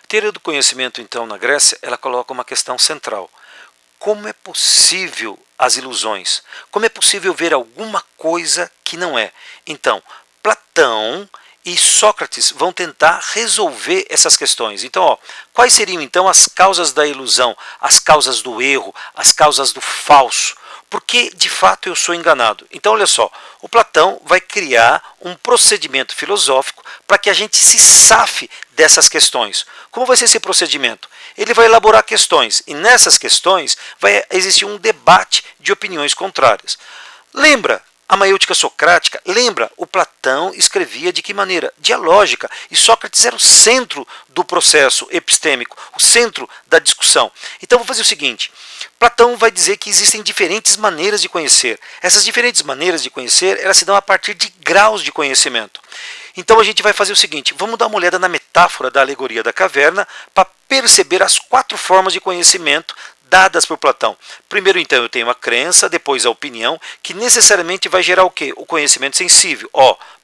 A teoria do conhecimento, então, na Grécia, ela coloca uma questão central. Como é possível as ilusões? Como é possível ver alguma coisa que não é? Então, Platão e Sócrates vão tentar resolver essas questões. Então, quais seriam então as causas da ilusão, as causas do erro, as causas do falso? Porque de fato eu sou enganado. Então, olha só, o Platão vai criar um procedimento filosófico para que a gente se safe dessas questões. Como vai ser esse procedimento? Ele vai elaborar questões e nessas questões vai existir um debate de opiniões contrárias. Lembra a maiêutica socrática? Lembra, o Platão escrevia de que maneira? Dialógica, e Sócrates era o centro do processo epistêmico, o centro da discussão. Então vou fazer o seguinte, Platão vai dizer que existem diferentes maneiras de conhecer. Essas diferentes maneiras de conhecer, elas se dão a partir de graus de conhecimento. Então a gente vai fazer o seguinte, vamos dar uma olhada na metáfora da alegoria da caverna para perceber as 4 formas de conhecimento dadas por Platão. Primeiro, então, eu tenho a crença, depois a opinião, que necessariamente vai gerar o quê? O conhecimento sensível.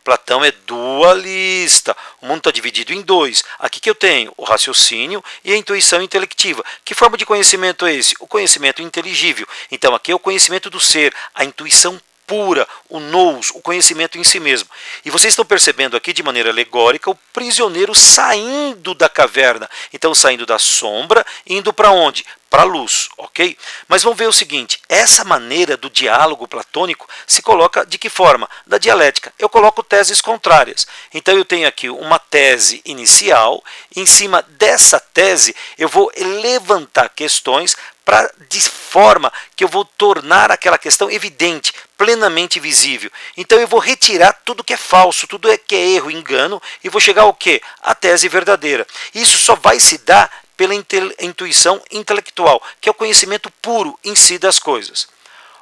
Platão é dualista, o mundo está dividido em 2. Aqui que eu tenho o raciocínio e a intuição intelectiva. Que forma de conhecimento é esse? O conhecimento inteligível. Então aqui é o conhecimento do ser, a intuição pura, o nous, o conhecimento em si mesmo. E vocês estão percebendo aqui de maneira alegórica o prisioneiro saindo da caverna. Então saindo da sombra, indo para onde? Para a luz, ok? Mas vamos ver o seguinte, essa maneira do diálogo platônico se coloca de que forma? Da dialética. Eu coloco teses contrárias. Então eu tenho aqui uma tese inicial, em cima dessa tese eu vou levantar questões de forma que eu vou tornar aquela questão evidente, plenamente visível. Então eu vou retirar tudo que é falso, tudo que é erro, engano, e vou chegar ao quê? A tese verdadeira. Isso só vai se dar pela intuição intelectual, que é o conhecimento puro em si das coisas.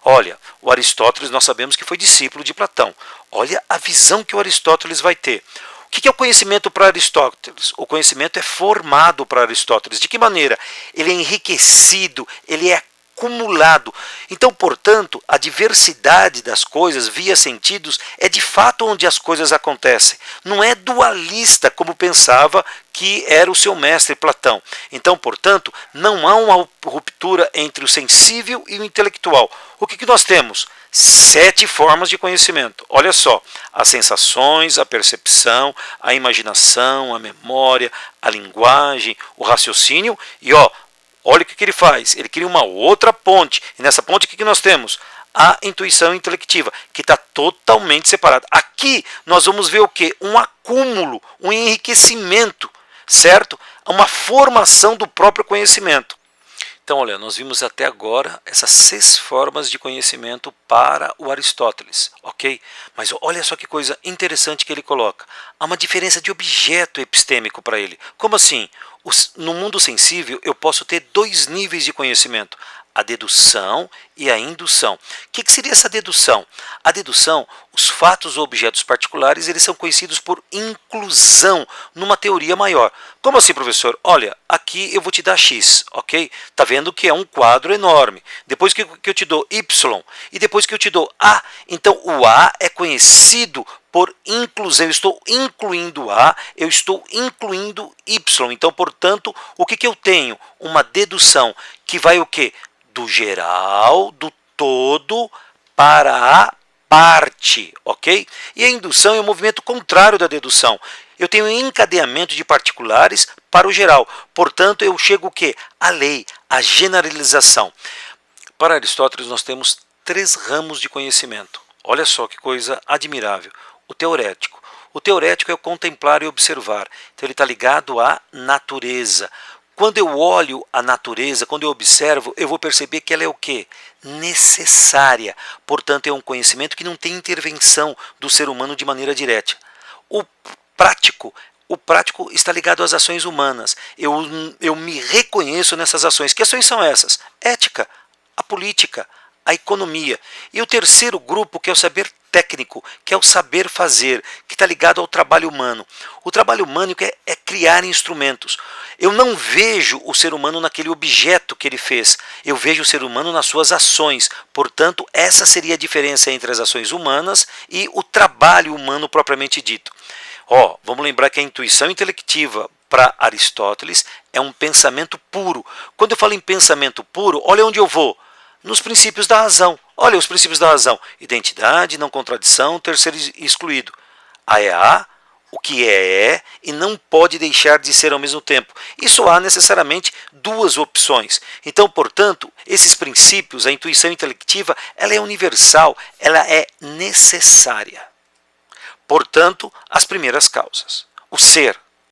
Olha, o Aristóteles nós sabemos que foi discípulo de Platão. Olha a visão que o Aristóteles vai ter. O que é o conhecimento para Aristóteles? O conhecimento é formado para Aristóteles. De que maneira? Ele é enriquecido, ele é acumulado. Então, portanto, a diversidade das coisas via sentidos é de fato onde as coisas acontecem. Não é dualista como pensava que era o seu mestre Platão. Então, portanto, não há uma ruptura entre o sensível e o intelectual. O que nós temos? 7 formas de conhecimento. Olha só, as sensações, a percepção, a imaginação, a memória, a linguagem, o raciocínio e olha o que ele faz, ele cria uma outra ponte, e nessa ponte o que nós temos? A intuição intelectiva, que está totalmente separada. Aqui nós vamos ver o quê? Um acúmulo, um enriquecimento, certo? Uma formação do próprio conhecimento. Então, olha, nós vimos até agora essas 6 formas de conhecimento para o Aristóteles, ok? Mas olha só que coisa interessante que ele coloca. Há uma diferença de objeto epistêmico para ele. Como assim? No mundo sensível eu posso ter 2 níveis de conhecimento. A dedução e a indução. O que seria essa dedução? A dedução, os fatos ou objetos particulares, eles são conhecidos por inclusão numa teoria maior. Como assim, professor? Olha, aqui eu vou te dar X, ok? Tá vendo que é um quadro enorme. Depois que eu te dou Y e depois que eu te dou A, então o A é conhecido por inclusão. Eu estou incluindo A, eu estou incluindo Y. Então, portanto, o que eu tenho? Uma dedução que vai o quê? Do geral, do todo, para a parte, ok? E a indução é o movimento contrário da dedução. Eu tenho um encadeamento de particulares para o geral. Portanto, eu chego o quê? À lei, à generalização. Para Aristóteles, nós temos 3 ramos de conhecimento. Olha só que coisa admirável. O teorético. O teorético é o contemplar e observar. Então, ele está ligado à natureza. Quando eu olho a natureza, quando eu observo, eu vou perceber que ela é o quê? Necessária. Portanto, é um conhecimento que não tem intervenção do ser humano de maneira direta. O prático está ligado às ações humanas. Eu me reconheço nessas ações. Que ações são essas? Ética, a política, a economia. E o terceiro grupo, que é o saber técnico, que é o saber fazer, que está ligado ao trabalho humano. O trabalho humano é criar instrumentos. Eu não vejo o ser humano naquele objeto que ele fez, eu vejo o ser humano nas suas ações. Portanto, essa seria a diferença entre as ações humanas e o trabalho humano propriamente dito. Vamos lembrar que a intuição intelectiva para Aristóteles, é um pensamento puro. Quando eu falo em pensamento puro, olha onde eu vou. Nos princípios da razão. Olha os princípios da razão. Identidade, não contradição, terceiro excluído. A é A, o que é e não pode deixar de ser ao mesmo tempo. Isso há necessariamente duas opções. Então, portanto, esses princípios, a intuição intelectiva, ela é universal, ela é necessária. Portanto, as primeiras causas. O ser,